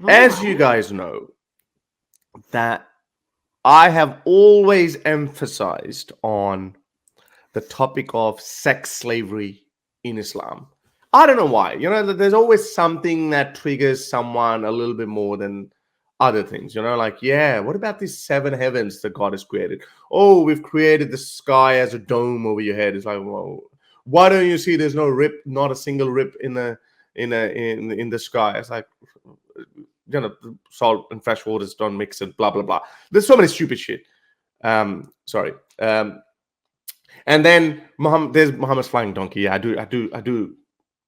As you guys know, that I have always emphasized on the topic of sex slavery in Islam. I don't know why. There's always something that triggers someone a little bit more than other things. Like, yeah, what about these seven heavens that God has created? Oh, we've created the sky as a dome over your head. It's like, well, why don't you see there's no rip, not a single rip in the sky? It's like, salt and fresh waters don't mix it, blah blah blah. There's so many stupid shit. Sorry. And then there's Muhammad's flying donkey. Yeah, I do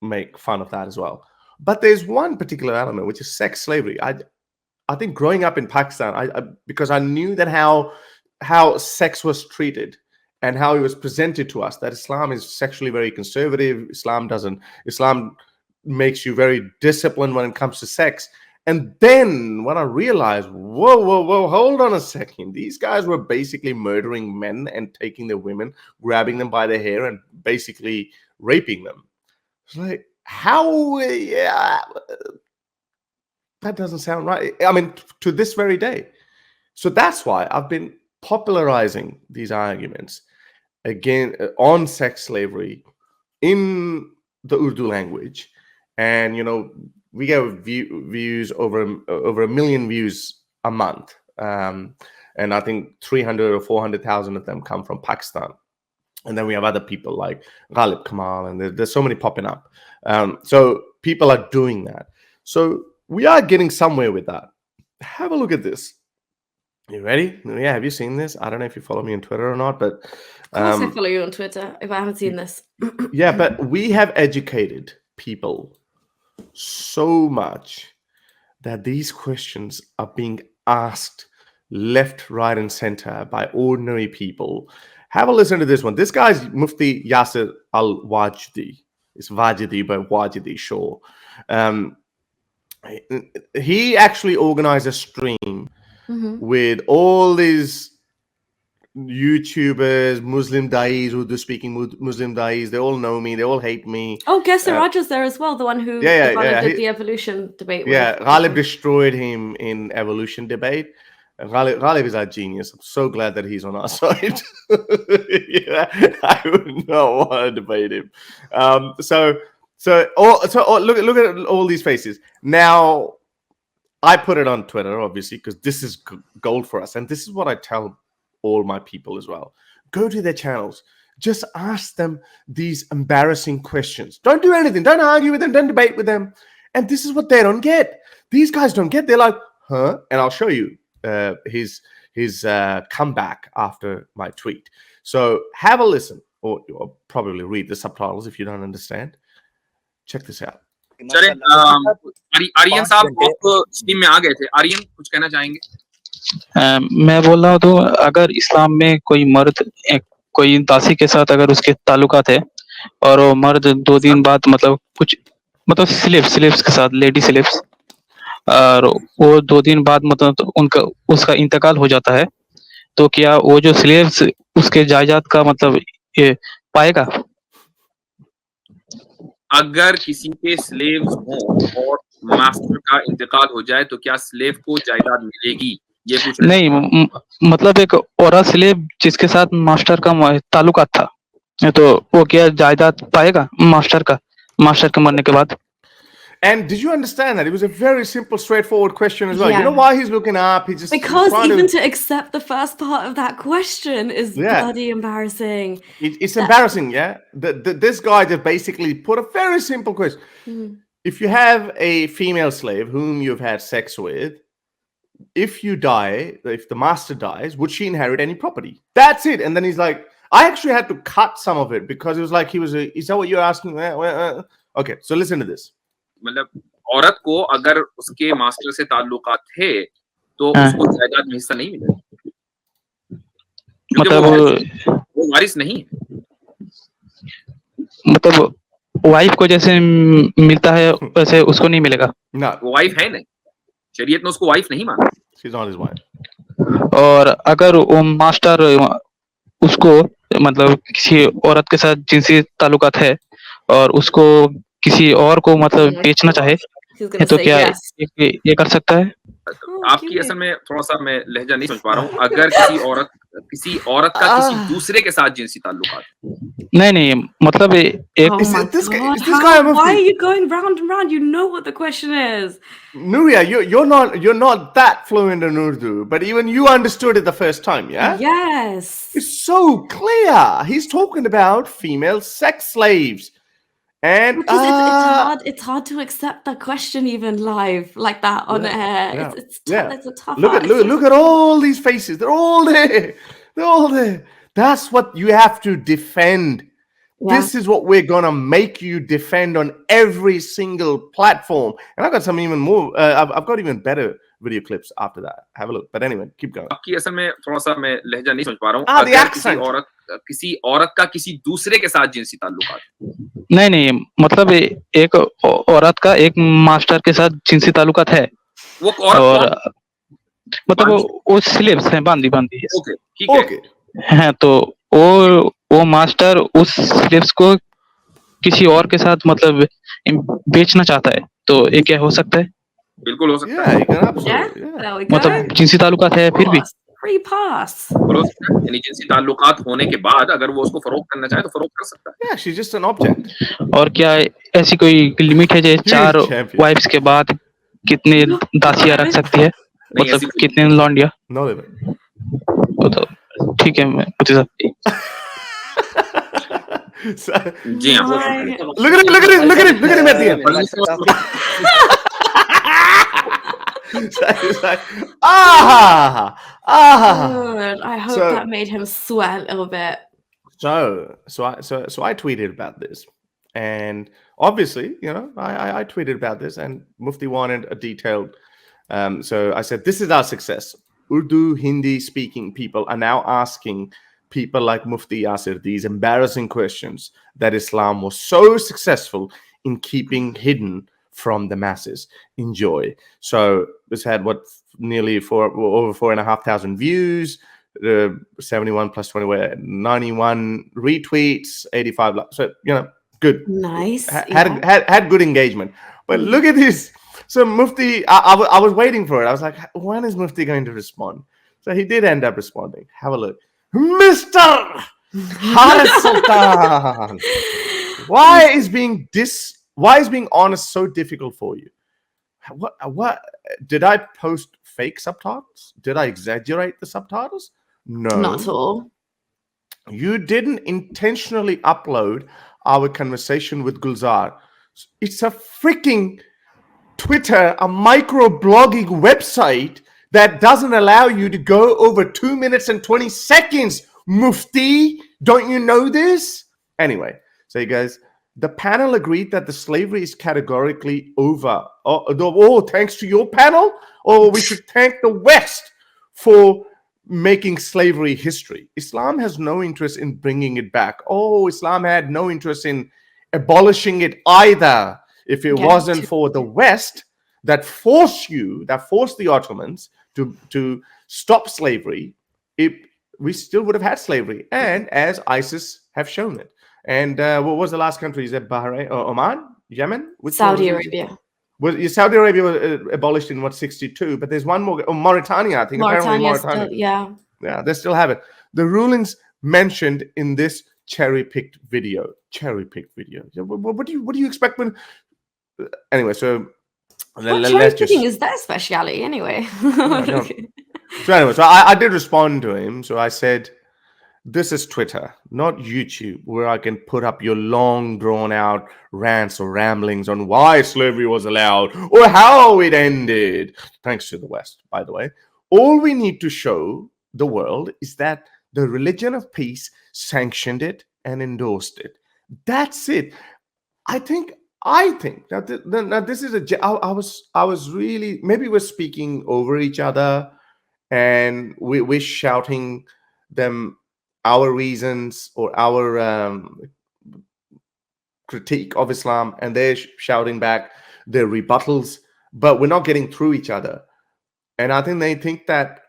make fun of that as well. But there's one particular element which is sex slavery. I think growing up in Pakistan, because I knew that how sex was treated and how it was presented to us, that Islam is sexually very conservative. Islam makes you very disciplined when it comes to sex. And then when I realized, whoa, hold on a second. These guys were basically murdering men and taking their women, grabbing them by the hair and basically raping them. It's like, how? Yeah, that doesn't sound right. I mean, to this very day. So that's why I've been popularizing these arguments again on sex slavery in the Urdu language. And, we get views over 1 million views a month. And I think 300 or 400,000 of them come from Pakistan. And then we have other people like Ghalib Kamal, and there's so many popping up. So people are doing that. So we are getting somewhere with that. Have a look at this. You ready? Yeah, have you seen this? I don't know if you follow me on Twitter or not, but of course I follow you on Twitter if I haven't seen this. Yeah, but we have educated people so much that these questions are being asked left, right, and center by ordinary people. Have a listen to this one. This guy's Mufti Yasir Wajidi. It's Wajidi, but Wajidi, sure. He actually organized a stream with all these YouTubers, Muslim dais, Urdu speaking Muslim dais. They all know me. They all hate me. Oh, Gesser Rajah's there as well, the one who did the evolution debate. Yeah, Ghalib destroyed him in evolution debate. Ghalib is our genius. I'm so glad that he's on our side. I would not want to debate him. So look at all these faces. Now, I put it on Twitter, obviously, because this is gold for us. And this is what I tell all my people as well. Go to their channels. Just ask them these embarrassing questions. Don't do anything. Don't argue with them. Don't debate with them. And this is what they don't get. These guys don't get. They're like, huh? And I'll show you his comeback after my tweet. So have a listen, or probably read the subtitles if you don't understand. Check this out. चले आर्यन साहब आप stream में आ गए थे. आर्यन कुछ कहना चाहेंगे? मैं बोल रहा हूँ तो अगर इस्लाम में कोई मर्द कोई दासी के साथ अगर उसके ताल्लुकात है और वो मर्द 2 दिन बाद मतलब स्लेव्स के साथ लेडी स्लेव्स और वो 2 दिन बाद मतलब उसका इंतकाल हो जाता है, तो क्या वो जो स्लेव्स उसके जायदाद का मतलब ये पाएगा? अगर किसी के स्लेव्स हो और मास्टर का इंतकाल हो जाए तो क्या स्लेव को जायदाद मिलेगी? ये कुछ नहीं, मतलब एक औरत स्लेव जिसके साथ मास्टर का ताल्लुकात था, तो वो क्या जायदाद पाएगा मास्टर के मरने के बाद? And did you understand that? It was a very simple, straightforward question as well. Yeah. You know why he's looking up? Because even to accept the first part of that question is bloody embarrassing. It's embarrassing, yeah? This guy just basically put a very simple question. If you have a female slave whom you've had sex with, if you die, if the master dies, would she inherit any property? That's it. And then he's like, I actually had to cut some of it because it was like is that what you're asking? Okay, so listen to this. मतलब औरत को अगर उसके master से ताल्लुकात थे तो उसको जायदाद में हिस्सा नहीं मिलेगा, मतलब वो वारिस नहीं है. मतलब वाइफ को जैसे मिलता है वैसे उसको नहीं मिलेगा ना. वो वाइफ है नहीं, शरीयत ने उसको वाइफ नहीं माना. She's not his wife. और अगर वो मास्टर उसको मतलब किसी औरत के साथ जिनसी ताल्लुकात है और उसको किसी और को मतलब बेचना चाहे He's gonna तो say क्या yes. ये कर सकता है? आपकी cute. असल में थोड़ा सा मैं लहजा नहीं समझ पा रहा हूँ। अगर किसी औरत का किसी दूसरे के साथ जिनसी ताल्लुकात, नहीं मतलब एक Oh Is my this guy- god! is this guy a Why Mufti? are you going round and round? You know what the question is. Nuria, you're not that fluent in Urdu, but even you understood it the first time, yeah? Yes. It's so clear. He's talking about female sex slaves. And Because it's hard to accept that question even live like that on air. yeah, It's yeah. it's a tough Look ask. at all these faces. They're all there. They're all there. That's what you have to defend. Yeah. This is what we're gonna make you defend on every single platform. And I've got some even more. I've got even better video clips after that. Have a look. But anyway, keep going. आपकी असल में थोड़ा सा मैं लहजा नहीं समझ पा रहा हूँ। The अगर accent. किसी औरत का किसी दूसरे के साथ जिनसी ताल्लुकात, नहीं मतलब एक औरत का एक मास्टर के साथ जिनसी ताल्लुकात है वो औरत और मतलब वो स्लेव्स हैं, बांदी ओके ठीक है। Okay. हैं, तो वो मास्टर उस स्लेव्स को किसी और के साथ मतलब बेचना चाहता है, तो ये क्या हो सकता है? बिल्कुल हो सकता Yeah, है। you can absolutely. Yeah. There we go. मतलब जिनसी ताल्लुकात है फिर भी Pass. Free pass. बिल्कुल हो सकता है। यानी जिनसी ताल्लुकात होने के बाद अगर वो उसको फरोख्त करना चाहे तो फरोख्त कर सकता है। Yeah, she's just an object. और क्या ऐसी कोई लिमिट है जैसे 4 champion. वाइफ्स के बाद कितने दासियां रख सकती है, नहीं, मतलब ऐसी कोई- कितने लौंडिया? No limit. वो तो ठीक है, मैं मुझे सब जी हाँ। Right. Look at him at the end. It's like, ah. Good. I hope So- that made him sweat a little bit. So I tweeted about this, and obviously, you know, I tweeted about this, and Mufti wanted a detailed. So I said, this is our success. Urdu, Hindi speaking people are now asking people like Mufti Yasir these embarrassing questions that Islam was so successful in keeping hidden from the masses. Enjoy. So this had nearly over 4,500 views. 71 plus 20 were 91 retweets, 85 likes. So, you know, good. Nice. Had good engagement. But look at this. So Mufti, I was waiting for it. I was like, when is Mufti going to respond? So he did end up responding. Have a look. Mr. Haris Sultan. Why is being honest so difficult for you? What did I post fake subtitles? Did I exaggerate the subtitles? No. Not at all. You didn't intentionally upload our conversation with Gulzar. It's a freaking Twitter, a micro-blogging website that doesn't allow you to go over 2 minutes and 20 seconds, Mufti. Don't you know this? Anyway, so he goes, the panel agreed that the slavery is categorically over. Oh, thanks to your panel? Or we should thank the West for making slavery history. Islam has no interest in bringing it back. Oh, Islam had no interest in abolishing it either. If it wasn't for the West that forced the Ottomans to stop slavery, we still would have had slavery. And as ISIS have shown it. And what was the last country? Is it Bahrain or Oman? Yemen? Saudi Arabia. Saudi Arabia was abolished in 62, but there's one more. Mauritania, I think. Apparently Mauritania. Still, yeah, they still have it. The rulings mentioned in this cherry-picked video. What do you expect when? Anyway, so cherry picking is their speciality anyway. No. So anyway, so I did respond to him. So I said, this is Twitter, not YouTube, where I can put up your long, drawn-out rants or ramblings on why slavery was allowed or how it ended. Thanks to the West, by the way. All we need to show the world is that the religion of peace sanctioned it and endorsed it. That's it. I think now this is I was really, maybe we're speaking over each other and we're shouting them our reasons or our critique of Islam, and they're shouting back their rebuttals, but we're not getting through each other. And I think they think that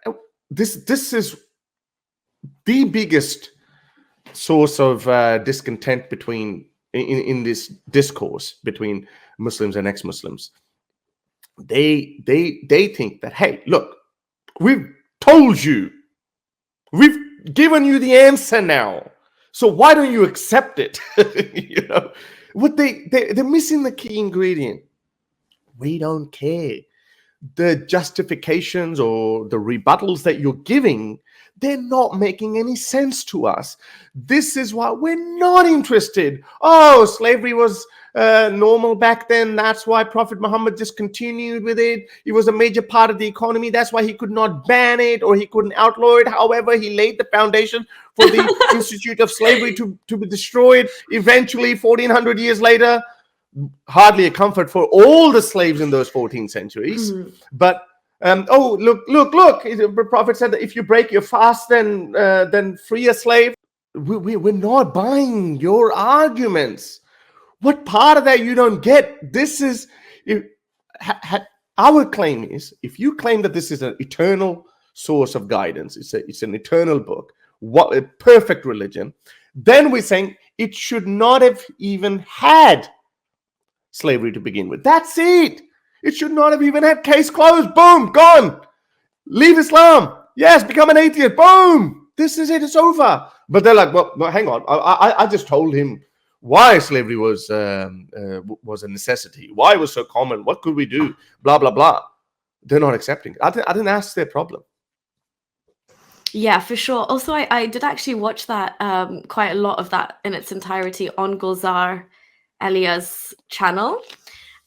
this is the biggest source of discontent in this discourse between Muslims and ex-Muslims. they think that, hey, look, we've told you, we've given you the answer now, so why don't you accept it? You know what they're missing the key ingredient. We don't care. The justifications or the rebuttals that you're giving, they're not making any sense to us. This is why we're not interested. Oh, slavery was normal back then. That's why Prophet Muhammad just continued with it. It was a major part of the economy. That's why he could not ban it or he couldn't outlaw it. However, he laid the foundation for the institute of slavery to be destroyed eventually 1400 years later. Hardly a comfort for all the slaves in those 14 centuries. But oh, look, the Prophet said that if you break your fast, then free a slave. We're not buying your arguments. What part of that you don't get? This is our claim is, if you claim that this is an eternal source of guidance, it's an eternal book, what a perfect religion, then we're saying it should not have even had slavery to begin with. That's it. It should not have even had. Case closed. Boom, gone. Leave Islam. Yes, become an atheist. Boom. This is it. It's over. But they're like, well, no, hang on. I just told him why slavery was a necessity. Why it was so common. What could we do? Blah blah blah. They're not accepting it. I didn't ask their problem. Yeah, for sure. Also, I did actually watch that, quite a lot of that in its entirety on Gulzar Elia's channel.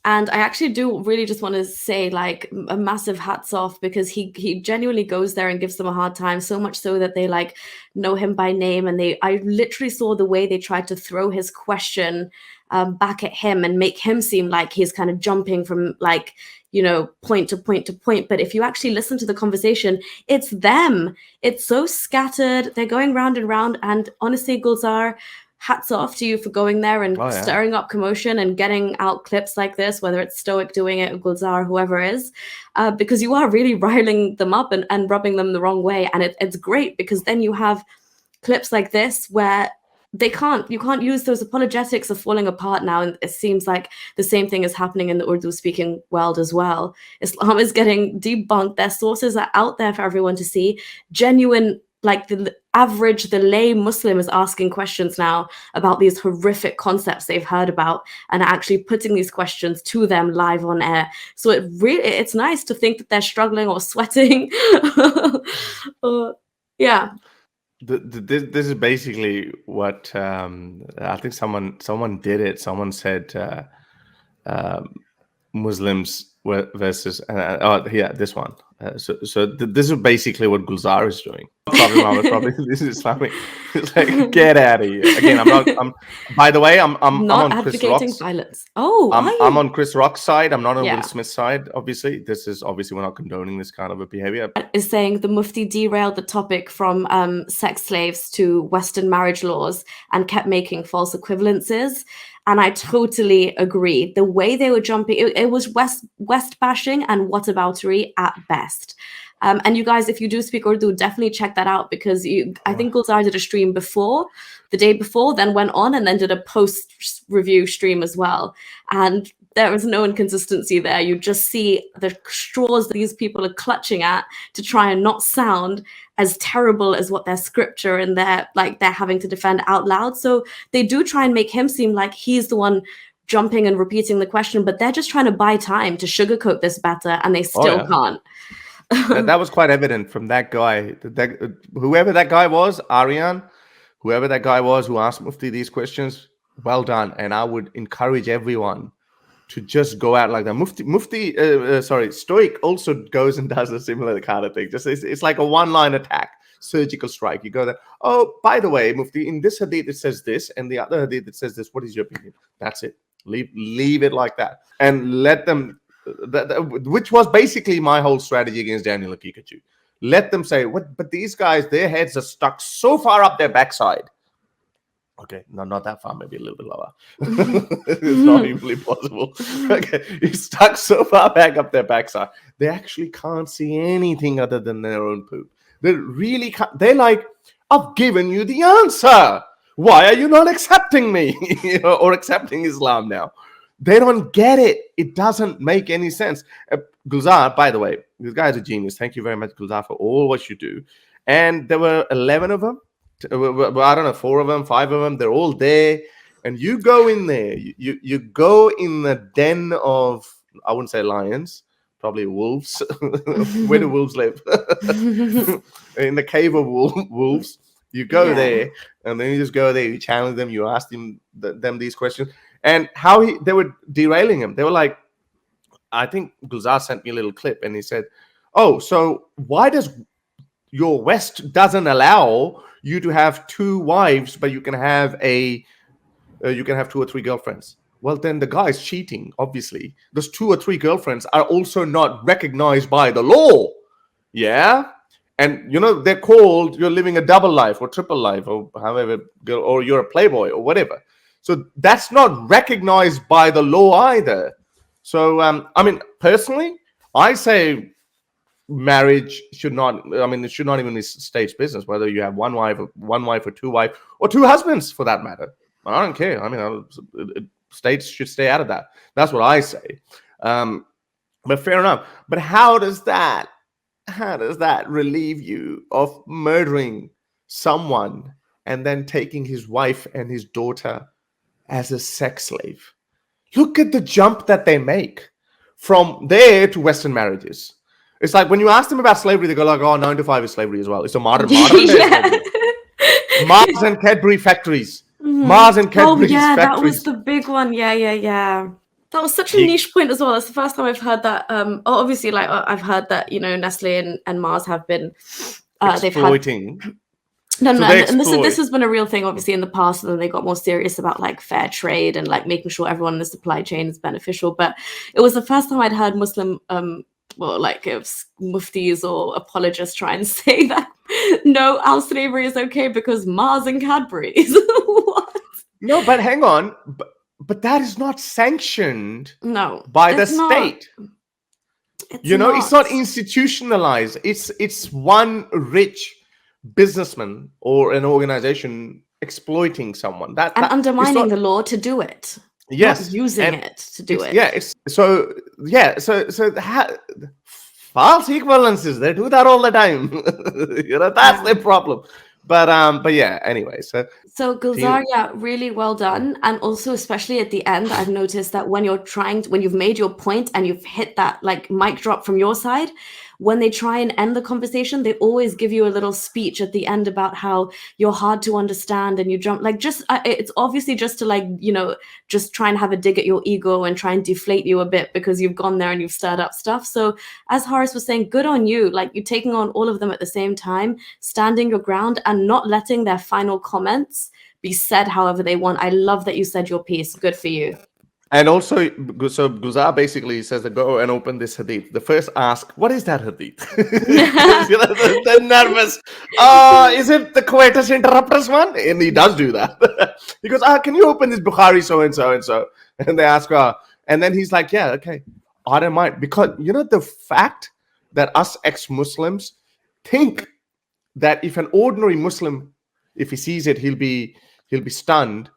And I actually do really just want to say, like, a massive hats off, because he genuinely goes there and gives them a hard time, so much so that they like know him by name. And I literally saw the way they tried to throw his question back at him and make him seem like he's kind of jumping from, like, you know, point to point to point. But if you actually listen to the conversation, it's them. It's so scattered. They're going round and round. And honestly, Gulzar, hats off to you for going there and stirring up commotion and getting out clips like this, whether it's Stoic doing it or Gulzar, whoever is, because you are really riling them up and rubbing them the wrong way. And it's great, because then you have clips like this where you can't use those apologetics of falling apart now. And it seems like the same thing is happening in the Urdu speaking world as well. Islam is getting debunked. Their sources are out there for everyone to see. Genuine, like the lay Muslim is asking questions now about these horrific concepts they've heard about and are actually putting these questions to them live on air. So it's nice to think that they're struggling or sweating. Yeah. This is basically what I think someone did it. Someone said Muslims versus this one. So this is basically what Gulzar is doing. Probably this is Islamic. It's like, get out of here. Again, by the way, I'm not on Chris advocating Rock's. violence. I'm on Chris Rock's side. I'm not on Yeah. Will Smith's side. Obviously, we're not condoning this kind of a behavior. Is saying the Mufti derailed the topic from sex slaves to Western marriage laws and kept making false equivalences. And I totally agree. The way they were jumping, it was West bashing and whataboutery at best. And you guys, if you do speak Urdu, definitely check that out, because I think Gulzar did a stream the day before, then went on and then did a post-review stream as well. And there was no inconsistency there. You just see the straws that these people are clutching at to try and not sound as terrible as what their scripture and they're having to defend out loud. So they do try and make him seem like he's the one jumping and repeating the question, but they're just trying to buy time to sugarcoat this better, and they still can't. That was quite evident from that guy. Whoever that guy was, Aryan, whoever that guy was who asked Mufti these questions, well done. And I would encourage everyone to just go out like that. Stoic also goes and does a similar kind of thing. Just it's like a one-line attack, surgical strike. You go there. Oh, by the way, Mufti, in this hadith it says this, and the other hadith it says this. What is your opinion? That's it. Leave it like that, and let them. Which was basically my whole strategy against Daniel and Pikachu. Let them say what, but these guys, their heads are stuck so far up their backside. Okay, no, not that far, maybe a little bit lower. It's not even possible. Okay, it's stuck so far back up their backside, they actually can't see anything other than their own poop. They really can't. They're like, I've given you the answer. Why are you not accepting me or accepting Islam now? They don't get it. It doesn't make any sense. Gulzar, by the way, this guy is a genius. Thank you very much, Gulzar, for all what you do. And there were 11 of them. I don't know, 4 of them, 5 of them. They're all there. And you go in there. You go in the den of, I wouldn't say lions, probably wolves. Where do wolves live? In the cave of wolves. You go there, and then you just go there. You challenge them. You ask them these questions. And how they were derailing him. They were like, I think Gulzar sent me a little clip, and he said, "Oh, so why does your West doesn't allow you to have 2 wives, but you can have 2 or 3 girlfriends?" Well, then the guy's cheating. Obviously, those 2 or 3 girlfriends are also not recognized by the law. Yeah. And they're called, you're living a double life or triple life or however, or you're a playboy or whatever. So that's not recognized by the law either. So, I mean, personally, I say marriage should not, it should not even be state's business, whether you have one wife or 2 wives or 2 husbands for that matter. I don't care. I mean, states should stay out of that. That's what I say. But fair enough. But how does that relieve you of murdering someone and then taking his wife and his daughter as a sex slave? Look at the jump that they make from there to Western marriages. It's like when you ask them about slavery, they go like, "Oh, 9 to 5 is slavery as well. It's a modern day slavery." Mars and Cadbury factories. Mars and Cadbury factories. That was the big one. Yeah. That was such a niche point as well. That's the first time I've heard that. Obviously, like I've heard that Nestle and Mars have been exploiting. No. And this has been a real thing, obviously, in the past. And then they got more serious about like fair trade and like making sure everyone in the supply chain is beneficial. But it was the first time I'd heard Muslim, like it was muftis or apologists try and say that no, our slavery is okay because Mars and Cadbury's. What? No, but hang on. But that is not sanctioned by the state. It's not institutionalized. It's one rich businessman or an organization exploiting someone. That undermining the law to do it. Yes. Not using it to do it. Yeah. So false equivalences, they do that all the time. That's the problem. But yeah, anyway, so Gulzar, really well done. And also, especially at the end, I've noticed that when you've made your point and you've hit that like mic drop from your side, when they try and end the conversation, they always give you a little speech at the end about how you're hard to understand and you jump like it's obviously just to like, just try and have a dig at your ego and try and deflate you a bit because you've gone there and you've stirred up stuff. So as Haris was saying, good on you. Like you're taking on all of them at the same time, standing your ground and not letting their final comments be said however they want. I love that you said your piece. Good for you. And also, so Gulzar basically says to go and open this hadith. The first ask, what is that hadith? They're nervous. Is it the Quietus Interruptus one? And he does do that. He goes, can you open this Bukhari so-and-so and so? And they ask, and then he's like, yeah, okay. I don't mind. Because, the fact that us ex-Muslims think that if an ordinary Muslim, if he sees it, he'll be stunned.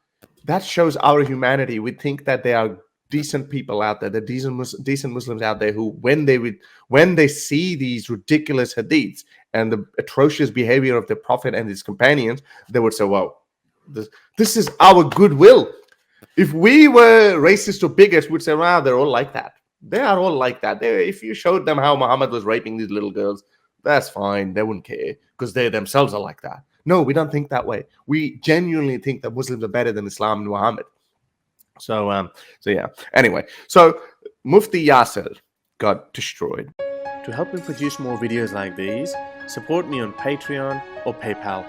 That shows our humanity. We think that there are decent people out there, decent Muslims out there who, when they see these ridiculous hadiths and the atrocious behavior of the Prophet and his companions, they would say, "Wow, this is our goodwill." If we were racist or bigots, we'd say, "Wow, they're all like that. They are all like that." If you showed them how Muhammad was raping these little girls, that's fine. They wouldn't care because they themselves are like that. No, we don't think that way. We genuinely think that Muslims are better than Islam and Muhammad. So yeah. Anyway, so Mufti Yasir got destroyed. To help me produce more videos like these, support me on Patreon or PayPal.